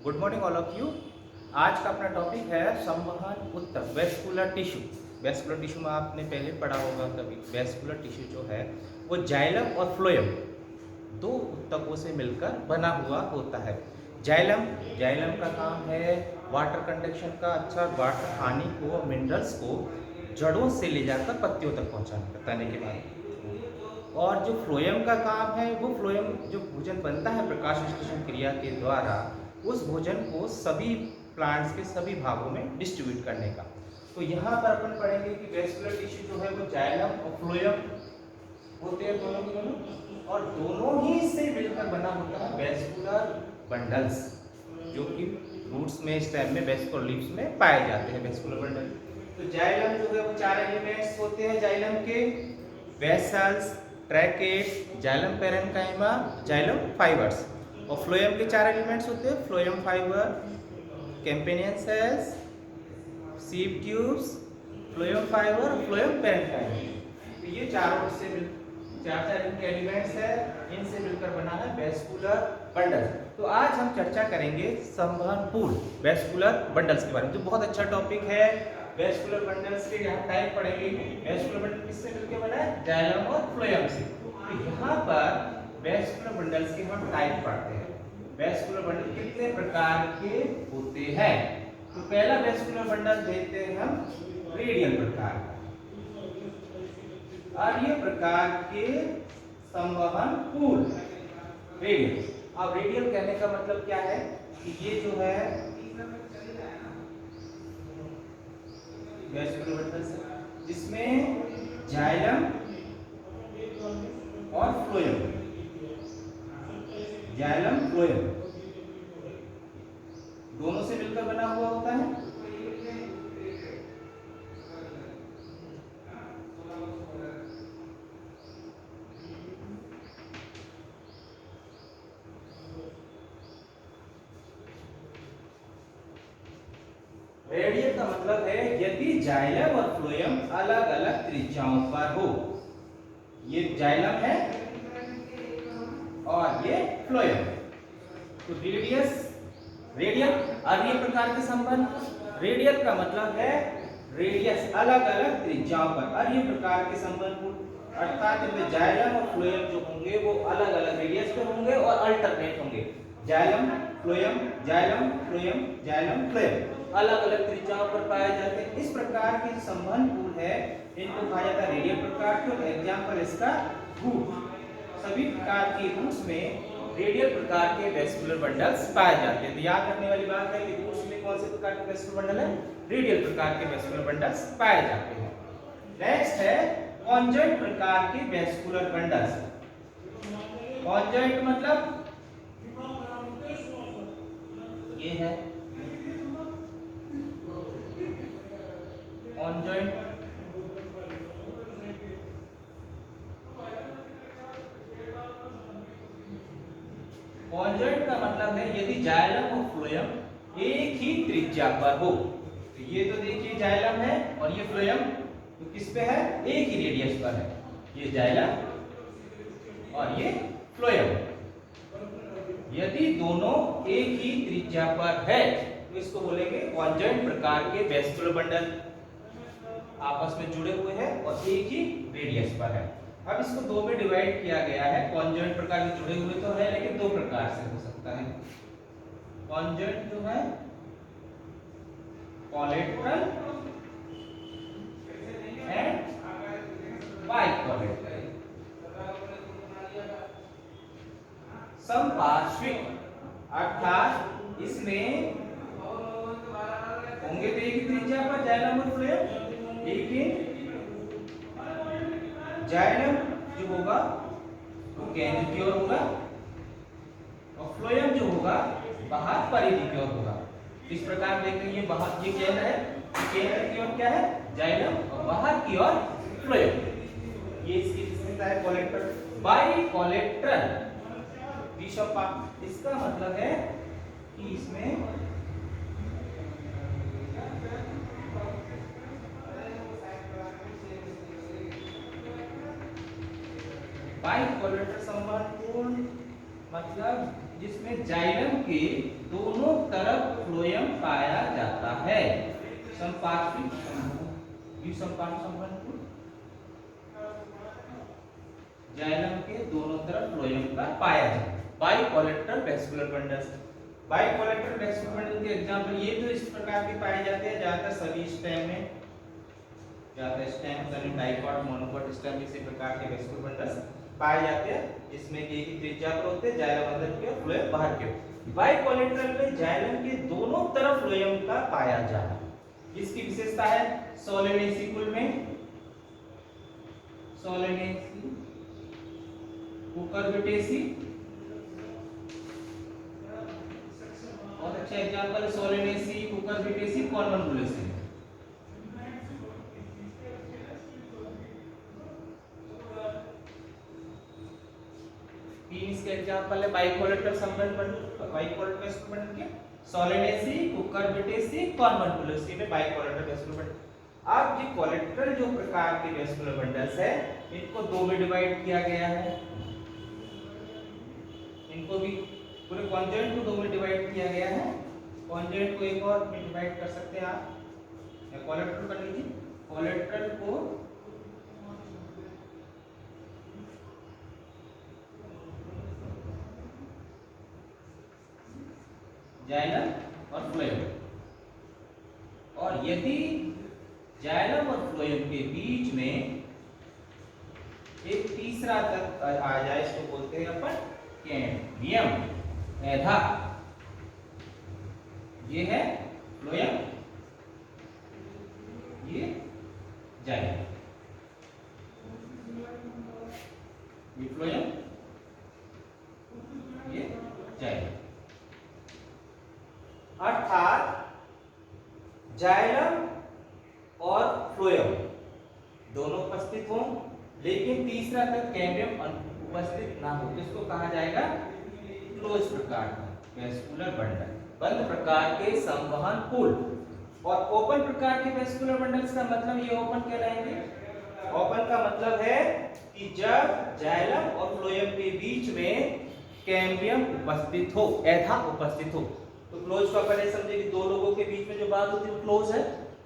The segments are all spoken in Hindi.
Good morning all of you. आज का अपना टॉपिक है संवहन ऊतक, वेस्कुलर टिश्यू। वेस्कुलर टिश्यू में आपने पहले पढ़ा होगा कभी। वेस्कुलर टिश्यू जो है वो जाइलम और फ्लोएम दो ऊतकों से मिलकर बना हुआ होता है। जाइलम जाइलम का काम है वाटर कंडक्शन का, अच्छा वाटर पानी को, मिनरल्स को जड़ों से ले जाकर पत्तियों तक पहुंचाना, तने के बाद। और जो फ्लोएम का काम है वो फ्लोएम जो भोजन बनता है प्रकाश संश्लेषण क्रिया के द्वारा, उस भोजन को सभी प्लांट्स के सभी भागों में डिस्ट्रीब्यूट करने का। तो यहाँ पर अपन पढ़ेंगे कि वेस्कुलर टिश्यू जो है वो जाइलम और फ्लोएम होते हैं, दोनों के दोनों, और दोनों ही से मिलकर बना होता है वेस्कुलर बंडल्स, जो कि रूट्स में, स्टेम में, वेस्कुलर लीव्स में पाए जाते हैं वेस्कुलर बंडल। तो जाइलम जो है वो चार एलिमेंट्स होते हैं जाइलम के: vessels, tracheid, xylem parenchyma, xylem fibres. और फ्लोएम के चार एलिमेंट्स होते हैं: phloem fibre, companion cells, sieve tubes, phloem fibre, phloem parenchyma. तो ये चारों से चार इनके एलिमेंट्स है, इनसे मिलकर बना है वेस्कुलर बंडल। तो आज हम चर्चा करेंगे संवहन पूल वेस्कुलर बंडल्स के बारे में, जो बहुत अच्छा टॉपिक है। वेस्कुलर बंडल्स के यहाँ टाइप पढ़ेंगे। वेस्कुलर बंडल किससे मिलकर बना है? जाइलम और फ्लोएम से। तो यहाँ पर वेस्कुलर बंडल्स के हम टाइप पढ़ते हैं। वेस्कुलर बंडल कितने प्रकार के होते हैं? तो पहला वेस्कुलर बंडल देखते हैं हम रेडियल प्रकार का। और ये प्रकार के संवहन पूल रेडियल। अब रेडियल कहने का मतलब क्या है कि ये जो है वेस्कुलर बंडल्स जिसमें जाइलम और फ्लोएम, जाइलम फ्लोएम दोनों से मिलकर बना हुआ होता है। रेडियल का मतलब है यदि जाइलम और फ्लोएम अलग अलग त्रिज्याओं पर हो। ये जाइलम है और ये फ्लोएम। तो रेडियल अन्य प्रकार के संबंध। रेडियल का मतलब है रेडियस अलग अलग त्रिज्याओं पर, अन्य प्रकार के संबंध, अर्थात इनमें जाइलम और फ्लोएम जो होंगे वो अलग अलग रेडियस पे होंगे और अल्टरनेट होंगे। Xylem phloem, xylem phloem, xylem phloem अलग अलग त्रिज्याओं पर पाए जाते हैं। इस प्रकार के संबंध पूल है, इनको कहा जाता है रेडियल प्रकार के। और एग्जांपल इसका रूट, सभी प्रकार के रूट्स में रेडियल प्रकार के वेस्कुलर बंडल्स पाए जाते हैं। तो याद रखने वाली बात है कि रूट्स में कौन से प्रकार के वेस्कुलर बंडल है? रेडियल प्रकार के वेस्कुलर बंडल्स पाए जाते हैं। नेक्स्ट है कॉन्जॉइंट प्रकार के वेस्कुलर बंडल्स। कॉन्जॉइंट मतलब ये है कॉन्जॉइंट। कॉन्जॉइंट का मतलब है यदि जाइलम और फ्लोएम एक ही त्रिज्या पर हो। तो ये तो देखिए जाइलम है और ये फ्लोएम तो किस पे है? एक ही रेडियस पर है। ये जाइलम और ये फ्लोएम। यदि दोनों एक ही त्रिज्या पर है तो इसको बोलेंगे कॉन्जॉइंट प्रकार के वेस्कुलर बंडल, आपस में जुड़े हुए हैं और एक ही रेडियस पर है। अब इसको दो में डिवाइड किया गया है। कॉन्जॉइंट प्रकार के जुड़े हुए तो है लेकिन दो प्रकार से हो सकता है। कॉन्जॉइंट जो है कोलेटरल एंड बाइकोलेटरल। समपार्श्विक अर्थात इसमें होंगे तो एक ही त्रिज्या पर जाइलम और फ्लोएम, लेकिन जाइलम जो होगा वो केंद्र की ओर होगा और फ्लोएम जो होगा बाहर परिधि की ओर होगा। इस प्रकार देखेंगे बाहर ये केंद्र है, केंद्र की ओर क्या है? जाइलम, और बाहर की ओर फ्लोएम। ये इसकी विशेषता है कोलेटरल। बाइकोलेटरल इसका मतलब है कि इसमें बाइकोलेटरल संवहन पूल मतलब जिसमें जाइलम के दोनों तरफ तरफ फ्लोएम पाया जाता है। संपार्श्विक संबंध जाइलम के दोनों तरफ फ्लोएम का पाया जाता है। Bicollateral vascular bundles, bicollateral vascular bundle के एग्जांपल ये तो इस प्रकार के पाए जाते हैं ज्यादातर सभी स्टेम में, ज्यादातर स्टेम सभी डाइकॉट मोनोकॉट स्टेम इसी प्रकार के वेस्कुलर बंडल्स पाए जाते हैं, जिसमें कि एक ही त्रिज्या पर होते हैं, जाइलम अंदर की ओर फ्लोएम बाहर की ओर। बाइकोलेटरल में जाइलम के दोनों तरफ फ्लोएम का पाया जाना, इसकी विशेषता है सोलेनेसिकुल में सोलेनेसी, कुकुरबिटेसी, और अच्छा एग्जांपल है सोलेनेसी, कुकुरबिटेसी, कॉन्वोल्वुलेसी। तीन इसके एग्जांपल है बाइकोलेटरल संबंध बंडल, बाइकोलेटरल वेस्कुलर बंडल के सोलेनेसी, कुकुरबिटेसी, कॉन्वोल्वुलेसी में बाइकोलेटरल वेस्कुलर बंडल। अब ये कोलेटरल जो प्रकार के वेस्कुलर बंडल्स है इनको दो में डिवाइड किया गया है, इनको भी पूरे कॉन्जॉइंट को दो में डिवाइड किया गया है। कॉन्जॉइंट को एक और में डिवाइड कर सकते हैं आप, या कोलेटरल कर लीजिए, कोलेटरल को जाइलम और फ्लोएम, और यदि जाइलम और फ्लोएम के बीच में एक तीसरा तत्व आ जाए, इसको बोलते हैं अपन कैम्बियम एधा, ये है फ्लोएम, ये जाइलम, ये फ्लोएम, ये जाइलम। अर्थात जाइलम और फ्लोएम दोनों उपस्थित हों, लेकिन तीसरा तक कैम्बियम उपस्थित ना हो, इसको कहा जाएगा क्लोज प्रकार का वेस्कुलर बंडल, बंद प्रकार के संवहन पुल। और ओपन प्रकार के वेस्कुलर बंडल्स का मतलब ये ओपन कहलाएंगे। ओपन का मतलब है कि जब जाइलम और फ्लोएम के बीच में कैम्बियम उपस्थित हो, एधा उपस्थित हो। तो क्लोज का पहले समझे कि दो लोगों के बीच में जो बात होती है वो क्लोज है,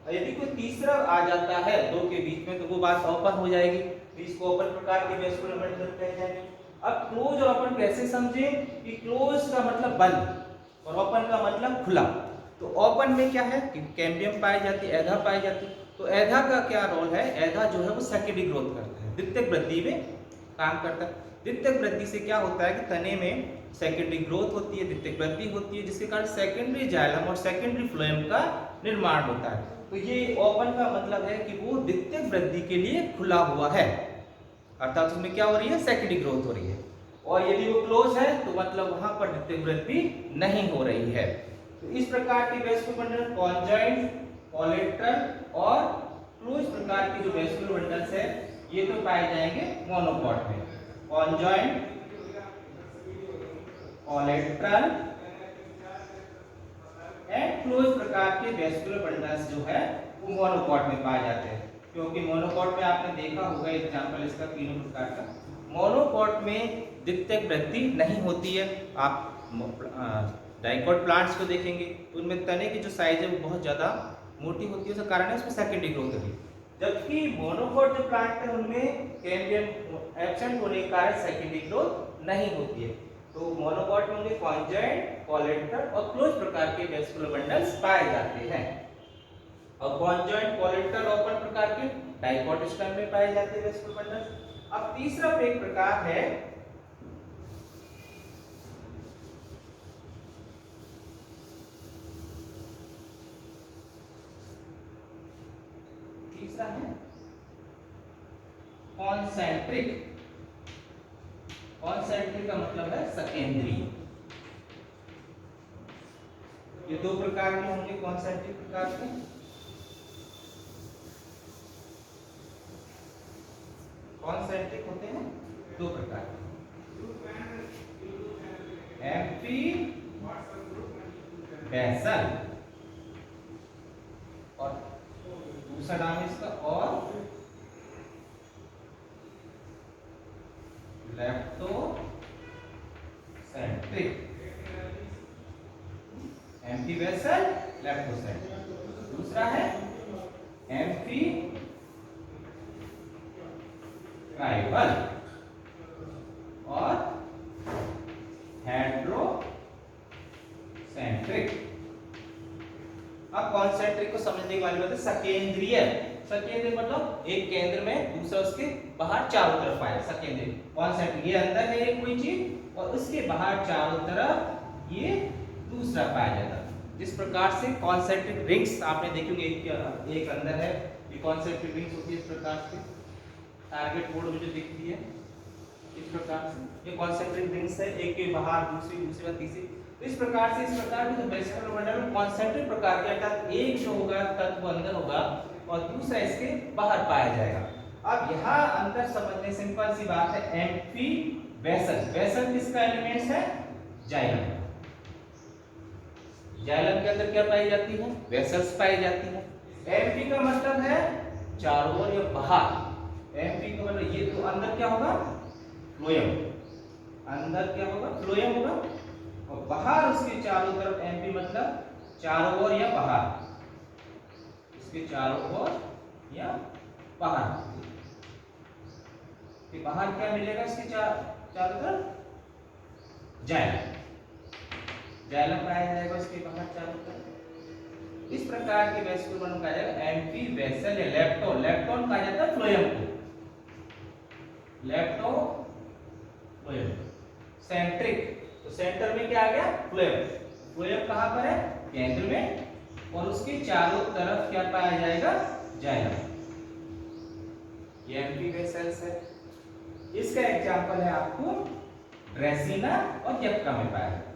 और यदि कोई तीसरा आ जाता है दो के बीच में तो वो बात ओपन हो जाएगी, तो इसको ओपन प्रकार के वेस्कुलर बंडल कहे जाएंगे। अब क्लोज और ओपन कैसे समझे कि क्लोज का मतलब बंद और ओपन का मतलब खुला। तो ओपन में क्या है कि कैम्बियम पाई जाती है, एधा पाई जाती है। तो एधा का क्या रोल है, एधा जो है वो सेकेंडरी ग्रोथ करता है, द्वितीयक वृद्धि में काम करता है। द्वितीयक वृद्धि से क्या होता है कि तने में सेकेंडरी ग्रोथ होती है, द्वितीयक वृद्धि होती है, जिसके कारण सेकेंडरी जाइलम और सेकेंडरी फ्लोएम का निर्माण होता है। तो ये ओपन का मतलब है कि वो द्वितीयक वृद्धि के लिए खुला हुआ है, अर्थात उसमें क्या हो रही है, सेकेंडरी ग्रोथ हो रही है। और यदि वो क्लोज है तो मतलब वहां पर द्वितीयक वृद्धि नहीं हो रही है। तो इस प्रकार के वेस्कुलर बंडल कॉन्जॉइंट, कोलेटरल और क्लोज प्रकार के जो वेस्कुलर बंडल्स है ये तो पाए जाएंगे मोनोकॉट में। कॉन्जॉइंट, कोलेटरल एंड क्लोज प्रकार के वेस्कुलर बंडल्स जो है वो मोनोकॉट में पाए जाते हैं, क्योंकि मोनोकॉट में आपने देखा होगा एग्जांपल इसका तीनों प्रकार का। मोनोकॉट में द्वितीयक वृद्धि नहीं होती है। आप डाइकॉट प्लांट्स को देखेंगे तो उनमें तने की जो साइज है वो बहुत ज्यादा मोटी होती है, उसका कारण है उसमें सेकेंडरी ग्रोथ होती है। जबकि मोनोकॉट जो प्लांट है उनमें कैम्बियम एब्सेंट होने के कारण सेकेंडरी ग्रोथ नहीं होती है। तो मोनोकॉट में होंगे कॉन्जॉइंट, कोलेटरल और क्लोज प्रकार के वेस्कुलर बंडल्स पाए जाते हैं। और कॉन्जॉइंट, कोलेटरल ओपन प्रकार के डाइकॉट स्टेम में पाए जाते हैं वेस्कुलर बंडल्स। अब तीसरा एक प्रकार है कॉन्सेंट्रिक। कॉन्सेंट्रिक का मतलब है सकेंद्रीय। ये दो प्रकार के होंगे कॉन्सेंट्रिक प्रकार के। कॉन्सेंट्रिक होते हैं दो प्रकार के, एम्फी बेसल और दूसरा नाम इसका और लेप्टोसेंट्रिक। एम्फी वेसल लेप्टोसेंट्रिक, दूसरा है एम्फी ट्राइबल और हेड्रोसेंट्रिक। अब कॉन्सेंट्रिक को समझने की वाली बात है सकेंद्रीय। सकेंद्रीय मतलब एक केंद्र में दूसरा उसके बाहर चारों तरफ आए, सकेंद्रीय। कॉन्सेंट्रिक ये अंदर है एक कोई चीज और उसके बाहर चारों तरफ ये दूसरा पाया जाता है। जिस प्रकार से कॉन्सेंट्रिक रिंग्स आपने देखी होंगी, एक अंदर है, ये कॉन्सेंट्रिक रिंग्स होती है इस प्रकार से, टारगेट बोर्ड में जो दिखती है इस प्रकार से, ये कॉन्सेंट्रिक रिंग्स है, एक के बाहर दूसरी, दूसरी बार तीसरी। तो इस प्रकार से जो वेस्कुलर बंडल में कॉन्सेंट्रिक प्रकार के, अर्थात एक जो होगा तत्व अंदर होगा और दूसरा इसके बाहर पाया जाएगा। अब यहाँ अंदर समझने सिंपल सी बात है, एम्फी वेसल। वेसल किसका एलिमेंट्स है? जाइलम। जाइलम के अंदर क्या पाई जाती है? वेसल्स पाई जाती है। एम्फी का मतलब है चारों ओर या बाहर। एम्फी का मतलब ये तो अंदर क्या होगा? फ्लोएम। अंदर क्या होगा? फ्लोएम होगा और बाहर उसके चारों तरफ, एम्फी मतलब चारों ओर या बाहर, इसके चारों ओर या बाहर। कि बाहर क्या मिलेगा इसके चारों तरफ? जाइलम। जाइलम पाया जाएगा इसके बाहर चारों तरफ। इस प्रकार के वेस्कुलर बंडल कहा जाएगा एम्फी वेसल या लेप्टोन। लेप्टोन कहा जाता है फ्लोएम को, लेप्टो फ्लोएम। सेंट्रिक, तो सेंटर में क्या आ गया? फ्लोएम। फ्लोएम कहां पर है? केंद्र में, और उसके चारों तरफ क्या पाया जाएगा? जाइलम। ये एम्फी वेसल्स है। इसका एग्जांपल है आपको ड्रेसिना और यक्का में पाया जाता है।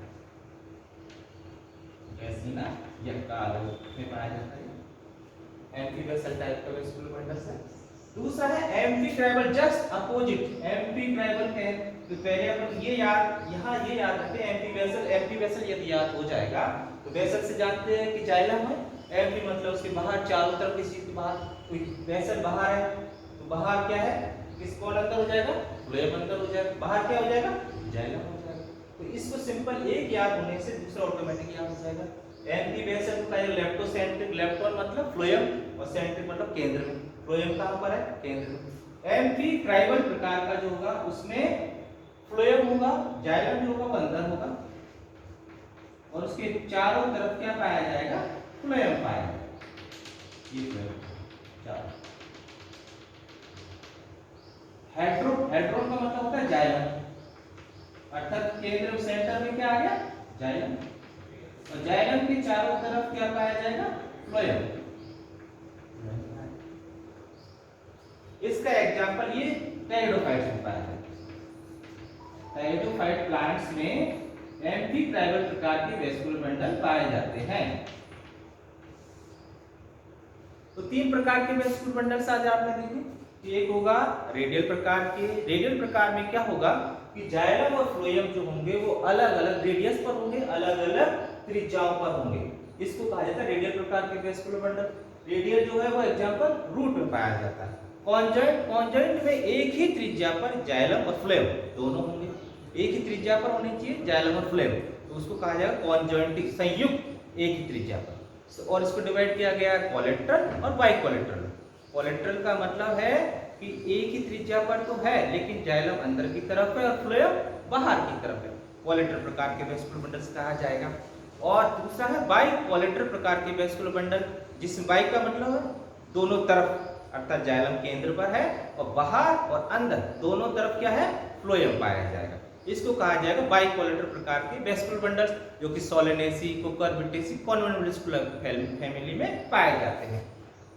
ड्रेसिना यक्का में पाया जाता है एम्फी वेसल टाइप का वेस्कुलर बंडल है। दूसरा है amphi tribal, just opposite. Amphi tribal है तो पहले अपन ये याद रखते हैं, एम्फी वेसल यदि याद हो जाएगा तो वेसल से जानते हैं कि जाइलम है। एम्फी मतलब उसके बाहर चारों तरफ, किसी के बाहर कोई वेसल बाहर है तो बाहर क्या है? किस कौन अंदर हो जाएगा? फ्लोएम अंदर हो जाएगा। बाहर क्या हो जाएगा? जाइलम हो जाएगा। तो इसको सिंपल एक याद होने से दूसरा ऑटोमेटिक याद हो जाएगा। एम्फी वेसल का लेप्टोसेंट्रिक, लेप्टोन मतलब फ्लोएम और सेंट्रिक मतलब केंद्र में। फ्लोएम कहां पर है? केंद्र में। एम्फी ट्राइबल प्रकार का जो होगा उसमें फ्लोएम होगा, जाइलम जो होगा वो अंदर होगा और उसके चारों तरफ क्या पाया जाएगा? फ्लोएम पाया जाएगा। ये फ्लोएम चारों। हेड्रोन का मतलब होता है जाइलम, अर्थात केंद्र सेंटर में क्या आ गया? जाइलम। और जाइलम के चारों तरफ क्या पाया जाएगा? फ्लोएम। इसका एग्जांपल ये टेरिडोफाइट्स में पाया जाता है। टेरिडोफाइट प्लांट्स में एम्फी ट्राइबल प्रकार के वेस्कुलर बंडल पाए जाते हैं। तो तीन प्रकार के वेस्कुलर बंडल्स आज आपने देखे। एक होगा रेडियल प्रकार के। रेडियल प्रकार में क्या होगा कि जाइलम और फ्लोएम जो होंगे वो अलग अलग रेडियस पर होंगे, अलग अलग त्रिज्याओं पर होंगे। इसको कहा जाता है रेडियल प्रकार के वेस्कुलर बंडल। रेडियल जो है वो एग्जांपल रूट में पाया जाता है। कॉन्जॉइंट में एक ही त्रिज्या पर जाइलम और फ्लोएम दोनों होंगे, एक ही त्रिज्या पर होनी चाहिए जाइलम और फ्लोएम, तो उसको कहा जाएगा कॉन्जॉइंटिक, संयुक्त एक ही त्रिज्या पर। और इसको डिवाइड किया गया कोलेट्रल और बाइकोलेट्रल। कोलेट्रल का मतलब है कि एक ही त्रिज्या पर तो है लेकिन जाइलम अंदर की तरफ है और फ्लोएम बाहर की तरफ है, कोलेट्रल प्रकार के वेस्कुलर बंडल्स कहा जाएगा। और दूसरा है बाइकोलेट्रल प्रकार के वेस्कुलर बंडल, जिसमें बाइक का मतलब है दोनों तरफ, अर्थात जाइलम केंद्र पर है और बाहर और अंदर दोनों तरफ क्या है? फ्लोएम पाया जाएगा। इसको कहा जाएगा बाइकोलेट्रल प्रकार के वेस्कुलर बंडल्स, जो कि सोलेनेसी, कुकुरबिटेसी, कॉन्वेंट्रिकुलर फैमिली में पाए जाते हैं।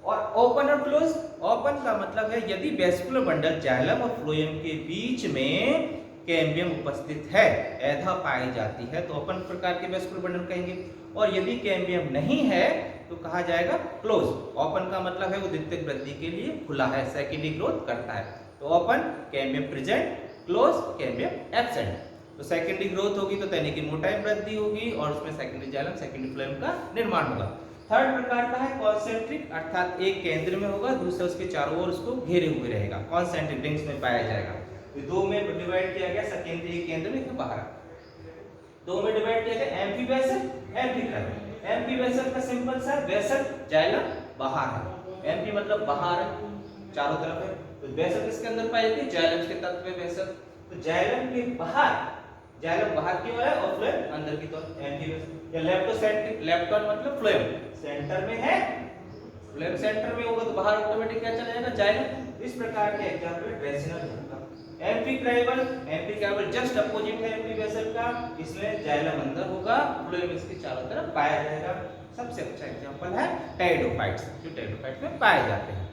और ओपन और क्लोज, ओपन का मतलब है यदि वेस्कुलर बंडल जाइलम और फ्लोएम के बीच में कैम्बियम उपस्थित है, ऐधा पाई जाती है तो ओपन प्रकार के वेस्कुलर बंडल कहेंगे। और यदि कैम्बियम नहीं है तो कहा जाएगा क्लोज। ओपन का मतलब है वो द्वितीयक वृद्धि के लिए खुला है, सेकेंडरी ग्रोथ करता है। तो open cambium present, close cambium absent. तो सेकेंडरी ग्रोथ होगी तो तने की मोटाई वृद्धि होगी और उसमें सेकेंडरी जाइलम, सेकेंडरी फ्लोएम का निर्माण होगा। थर्ड प्रकार का है कॉन्सेंट्रिक, अर्थात एक केंद्र में होगा, दूसरा उसके चारों ओर उसको घेरे हुए रहेगा, कॉन्सेंट्रिक रिंग्स में पाया जाएगा। तो दो में डिवाइड किया गया, सेकेंडरी केंद्र में बाहर। दो में डिवाइड किया गया एम्फी वेसल एम्फीक्राइवल। एम्फी वेसल का सिंपल सा वेसल जाइलम बाहर है, एम्फी मतलब बाहर है, चारों तरफ है, तो वेसल किसके अंदर पाई जाती है, जाइलम के तत्व में वेसल। तो जाइलम के बाहर, जाइलम बाहर की ओर है और फ्लोएम अंदर की तरफ, एम्फी वेसल। या लेप्टोसेंट्रिक, लेप्टोन मतलब फ्लोएम सेंटर में है, फ्लोएम सेंटर में होगा तो बाहर ऑटोमेटिक क्या चला जाएगा, जाइलम। इस प्रकार के एग्जांपल ड्रेसिनल होगा। एम्फीक्राइवल, एम्फीक्राइवल जस्ट अपोजिट है एम्फी वेसल का, इसमें जाइलम अंदर होगा, फ्लोएम इसके चारों तरफ पाया जाएगा। सबसे अच्छा एग्जांपल है टेरिडोफाइट्स, जो टेरिडोफाइट्स में पाए जाते हैं।